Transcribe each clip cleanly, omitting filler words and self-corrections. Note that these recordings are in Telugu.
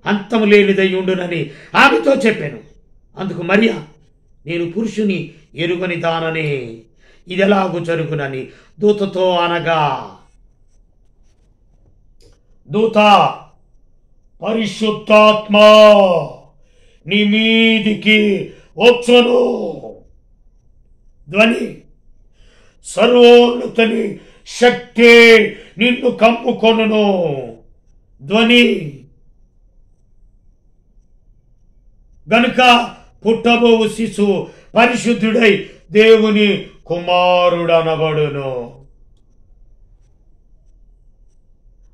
అంతము లేనిదై ఉండునని ఆమెతో చెప్పాను. అందుకు మరియా, నేను పురుషుని ఎరుగని దాననే, ఇదెలాగు జరుగునని దూతతో అనగా, దూత, పరిశుద్ధాత్మ నీ మీదికి వచ్చును, ధ్వని, సర్వోన్నతుని శక్తి నిన్ను కమ్ముకొనును, ధ్వని, గనుక పుట్టబోవు శిశువు పరిశుద్ధుడై దేవుని కుమారుడనబడును.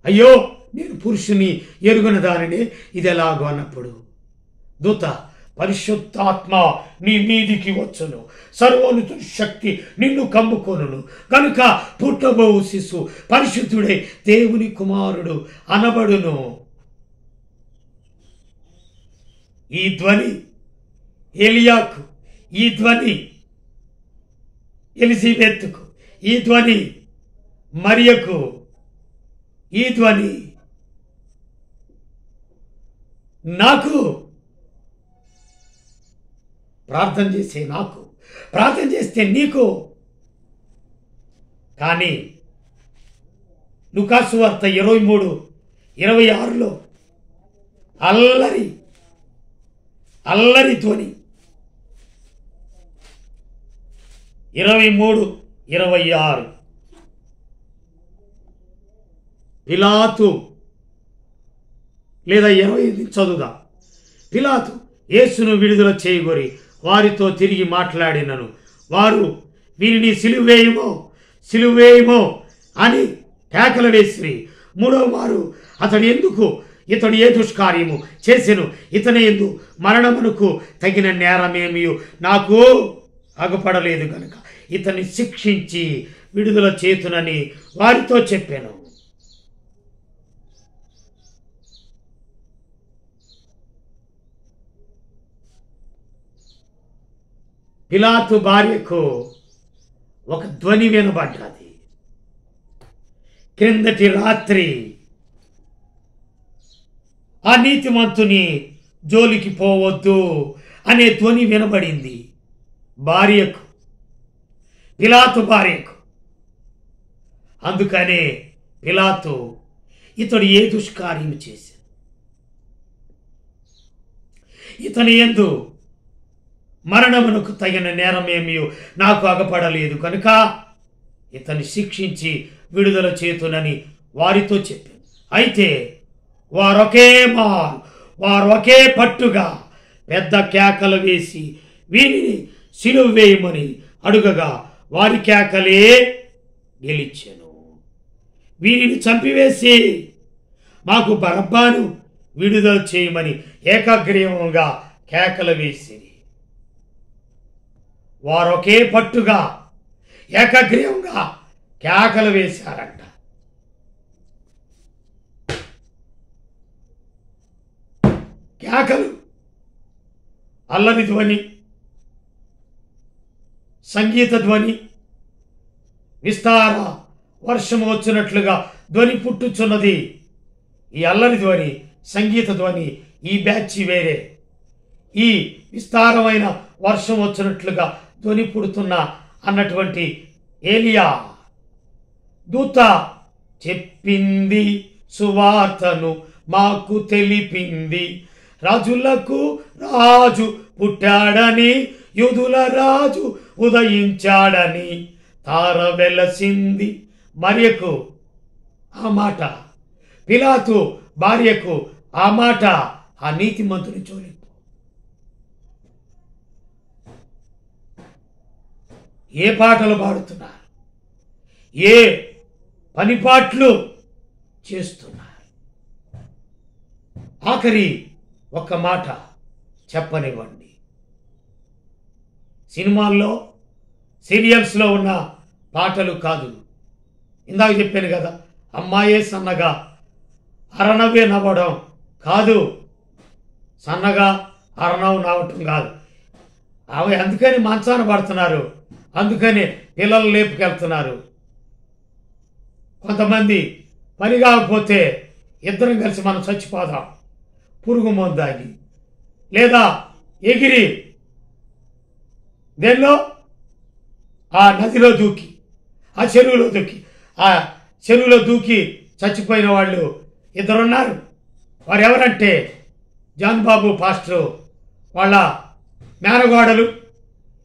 అయ్యో, నేను పురుషుని ఎరుగున దానిని, ఇది ఎలాగో అన్నప్పుడు, దూత, పరిశుద్ధాత్మ నీ మీదికి వచ్చును, సర్వోన్నతుని శక్తి నిన్ను కమ్ముకొనును, కనుక పుట్టబోవు శిశువు పరిశుద్ధుడై దేవుని కుమారుడు అనబడును. ఈ ధ్వని ఎలియాకు, ఈ ధ్వని ఎలిజబెత్తుకు, ఈ ధ్వని మరియకు, ఈ ధ్వని నాకు, ప్రార్థన చేసే నాకు, ప్రార్థన చేస్తే నీకు. కానీ లూకాసు వార్త 23:26లో అల్లరి ధ్వని, 23:26 పిలాతు, లేదా 28 చదువుదా. పిలాతు యేసును విడుదల చేయగోరి వారితో తిరిగి మాట్లాడినను వారు, వీరిని సిలువేయమో సిలువేయమో అని కేకలు వేసిరి. మూడవ మారు, ఇతడు ఏ దుష్కార్యము చేసెను, ఇతని యందు మరణమునకు తగిన నేరమేమీ నాకు అగపడలేదు కనుక ఇతన్ని శిక్షించి విడుదల చేతునని వారితో చెప్పాను. పిలాతు భార్యకు ఒక ధ్వని వినబడ్డది. క్రిందటి రాత్రి ఆ నీతిమంతుని జోలికి పోవద్దు అనే ధ్వని వినబడింది భార్యకు, పిలాతు భార్యకు. అందుకనే పిలాతు, ఇతడు ఏ దుష్కార్యం చేశాడు, ఇతని యందు మరణమునకు తగిన నేరమేమీ నాకు అగపడలేదు కనుక ఇతన్ని శిక్షించి విడుదల చేతునని వారితో చెప్పాను. అయితే వారు ఒకే పట్టుగా పెద్ద కేకలు వేసి వీరిని సిలువ వేయమని అడుగగా వారి కేకలే గెలిచెను. వీరిని చంపివేసి మాకు బరబ్బను విడుదల చేయమని ఏకాగ్రీవంగా కేకలు వేసిరి. వారు ఒకే పట్టుగా ఏకగ్రీవంగా కేకలు వేశారంట. కేకలు, అల్లరి ధ్వని, సంగీత ధ్వని, విస్తార వర్షము వచ్చినట్లుగా ధ్వని పుట్టుచున్నది. ఈ అల్లరి ధ్వని, సంగీత ధ్వని, ఈ బ్యాచ్ వేరే. ఈ విస్తారమైన వర్షం వచ్చినట్లుగా ధ్వని పుడుతున్న అన్నటువంటి ఏలియా దూత చెప్పింది, సువార్తను మాకు తెలిపింది, రాజులకు రాజు పుట్టాడని, యూదుల రాజు ఉదయించాడని, తార వెలసింది. మరియకు ఆ మాట, పిలాతు భార్యకు ఆ మాట, ఆ నీతిమంతుని జోలికి ఏ పాటలు పాడుతున్నారు, ఏ పనిపాట్లు చేస్తున్నారు. ఆఖరి ఒక్క మాట చెప్పనివ్వండి. సినిమాల్లో, సీరియల్స్లో ఉన్న పాటలు కాదు. ఇందాక చెప్పాను కదా, అమ్మాయే సన్నగా అరణవే నవ్వడం కాదు, సన్నగా అరణవు నవ్వటం కాదు. అవి అందుకని మంచాన పడుతున్నారు, అందుకని పిల్లలు లేపుకెళ్తున్నారు. కొంతమంది పని కాకపోతే ఇద్దరం కలిసి మనం చచ్చిపోదాం, పురుగు మందాగి లేదా ఎగిరి దేనిలో ఆ నదిలో దూకి ఆ చెరువులో దూకి చచ్చిపోయిన వాళ్ళు ఇద్దరున్నారు. వారు ఎవరంటే జాన్ బాబు పాస్టరు వాళ్ళ మేనగోడలు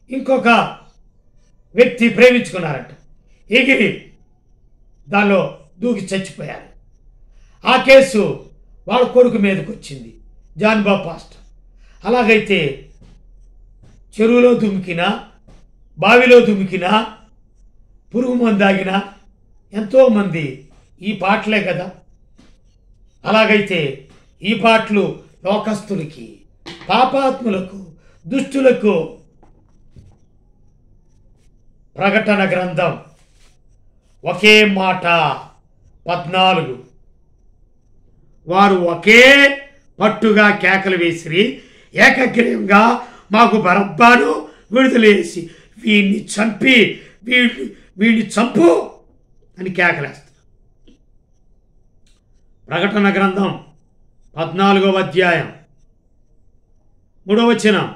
ఇంకొక వ్యక్తి ప్రేమించుకున్నారంట. ఎగిరి దానిలో దూకి చచ్చిపోయారు. ఆ కేసు వాళ్ళ కొడుకు మీదకి వచ్చింది, జాన్ బాబు పాస్టర్. అలాగైతే చెరువులో దుమికినా బావిలో దుమికినా పురుగు మందాగినా ఎంతోమంది ఈ పాటలే కదా. అలాగైతే ఈ పాటలు లోకస్తులకి, పాపాత్ములకు, దుష్టులకు. ప్రకటన గ్రంథం ఒకే మాట 14. వారు ఒకే పట్టుగా కేకలు వేసిరి, ఏకగ్రీవంగా మాకు బరబ్బాను విడుదల చేసి వీడిని చంపు అని కేకలేస్తారు. ప్రకటన గ్రంథం 14వ అధ్యాయం 3వ వచనం.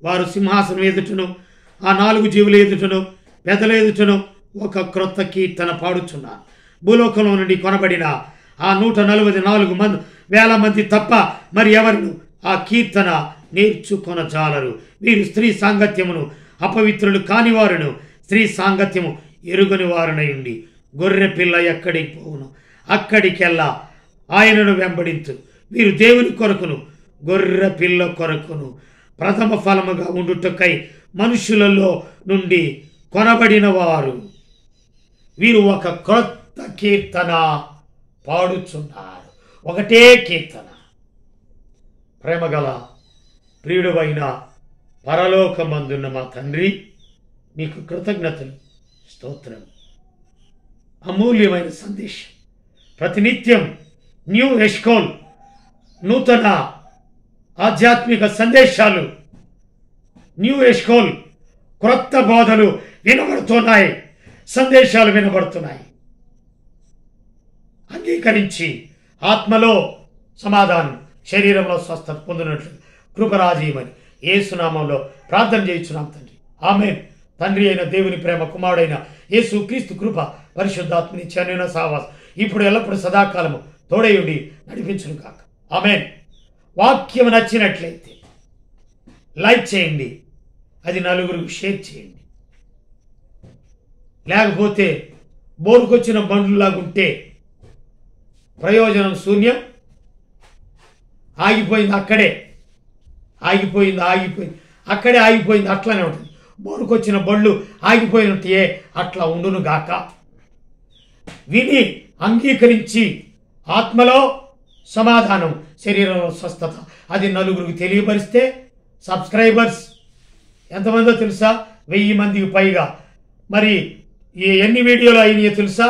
వారు సింహాసనం ఎదుటను ఆ 4 జీవుల ఎదుటను పెద్దల ఎదుటను ఒక క్రొత్త కీర్తన పాడుచున్నారు. భూలోకంలో నుండి కొనబడిన ఆ 144,000 మంది తప్ప మరి ఎవరు ఆ కీర్తన నేర్చుకొనజాలరు. వీరు స్త్రీ సాంగత్యమును అపవిత్రులు కానివారును స్త్రీ సాంగత్యము ఎరుగని వారునై ఉండి గొర్రె పిల్ల ఎక్కడికి పోవును అక్కడికెల్లా ఆయనను వెంబడించు. వీరు దేవుని కొరకును గొర్రె పిల్ల కొరకును ప్రథమ ఫలముగా ఉండుటకై మనుషులలో నుండి కొనబడిన వారు. వీరు ఒక క్రొత్త కీర్తన పాడుచున్నారు. ఒకటే కీర్తన. ప్రేమగల ప్రియుడైన పరలోకమందున్న మా తండ్రి, మీకు కృతజ్ఞతలు, స్తోత్రం. అమూల్యమైన సందేశం. ప్రతినిత్యం న్యూ ఎష్కోల్ నూతన ఆధ్యాత్మిక సందేశాలు, న్యూ ఎష్కోల్ క్రొత్త బోధలు వినబడుతున్నాయి, సందేశాలు వినబడుతున్నాయి. అంగీకరించి ఆత్మలో సమాధానం, శరీరంలో స్వస్థత పొందినట్లు కృపరాజీయమని యేసునామంలో ప్రార్థన చేయించున్నాం తండ్రి. ఆమేన్. తండ్రి అయిన దేవుని ప్రేమ, కుమారుడైన యేసు క్రీస్తు కృప, పరిశుద్ధాత్మని చనున సావాసం ఇప్పుడు ఎల్లప్పుడూ సదాకాలము తోడయుండి నడిపించును కాక. ఆమేన్. వాక్యం నచ్చినట్లయితే లైక్ చేయండి, అది నలుగురికి షేర్ చేయండి. లేకపోతే బోరుకొచ్చిన బండ్లులాగుంటే ప్రయోజనం శూన్యం. ఆగిపోయింది అక్కడే ఆగిపోయింది అట్లానే ఉంటుంది. బోరుకొచ్చిన బళ్ళు ఆగిపోయినట్టే అట్లా ఉండును గాక. విని అంగీకరించి ఆత్మలో సమాధానం, శరీరంలో స్వస్థత, అది నలుగురికి తెలియపరిస్తే సబ్స్క్రైబర్స్ ఎంతమందో తెలుసా? 1000 మందికి పైగా. మరి ఎన్ని వీడియోలు అయినాయో తెలుసా?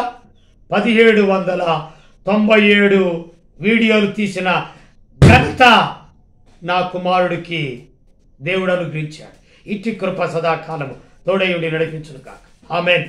1797 వీడియోలు తీసిన ఘనత నా కుమారుడికి దేవుడు అనుగ్రహించాడు. ఇట్టి కృప సదాకాలము తోడయుండి నడిపించును కాక. ఆమేన్.